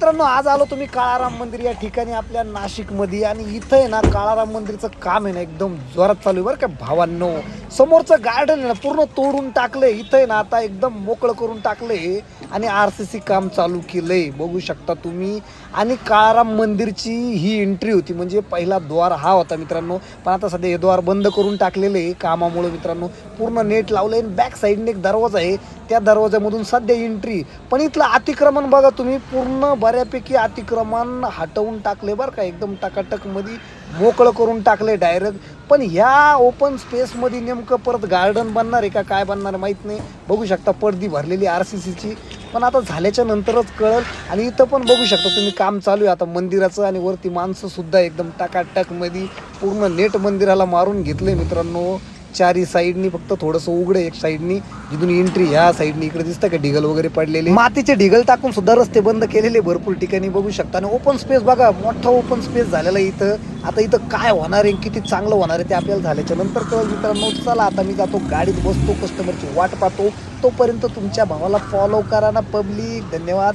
मित्रांनो, आज आलो तुम्ही काळाराम मंदिर या ठिकाणी आपल्या नाशिकमध्ये आणि इथं आहे ना काळाराम मंदिरचं काम आहे ना एकदम जोरात चालू आहे बरं का भावांनो. समोरचं गार्डन आहे ना पूर्ण तोडून टाकलंय, इथं आहे ना आता एकदम मोकळं करून टाकलंय आणि RCC काम चालू केलंय बघू शकता तुम्ही. आणि काळाराम मंदिरची ही एंट्री होती, म्हणजे पहिला द्वार हा होता मित्रांनो, पण आता सध्या हे द्वार बंद करून टाकलेलं आहे कामामुळे मित्रांनो. पूर्ण नेट लावलंय आणि बॅक साईडने एक दरवाजा आहे, त्या दरवाजामधून सध्या एंट्री. पण इथलं अतिक्रमण बघा तुम्ही, पूर्ण बऱ्यापैकी अतिक्रमण हटवून टाकले बरं का, एकदम टकाटक मध्ये मोकळं करून टाकले डायरेक्ट. पण ह्या ओपन स्पेसमध्ये नेमकं परत गार्डन बनणार आहे का काय बनणार माहीत नाही. बघू शकता पडदी भरलेली RCCची, पण आता झाल्याच्या नंतरच कळल. आणि इथं पण बघू शकता तुम्ही काम चालू आहे आता मंदिराचं, आणि वरती माणसं सुद्धा एकदम टकाटक मध्ये पूर्ण नेट मंदिराला मारून घेतलंय मित्रांनो. चारी साईडनी फक्त थोडंसं उघडं एक साईडनी, जिथून एंट्री ह्या साईडनी इकडे दिसतं का ढिगल वगैरे पडलेले, मातीचे ढिगल टाकून सुद्धा रस्ते बंद केलेले भरपूर ठिकाणी बघू शकता. आणि ओपन स्पेस बघा, मोठा ओपन स्पेस झालेला आहे इथं. आता इथं काय होणार आहे, किती चांगलं होणार आहे ते आपल्याला झाल्याच्या नंतर कळलं मित्रांनो. चला आता मी जातो गाडीत बसतो, कस्टमरची वाट पाहतो. तोपर्यंत तुमच्या भावाला फॉलो करा ना पब्लिक. धन्यवाद.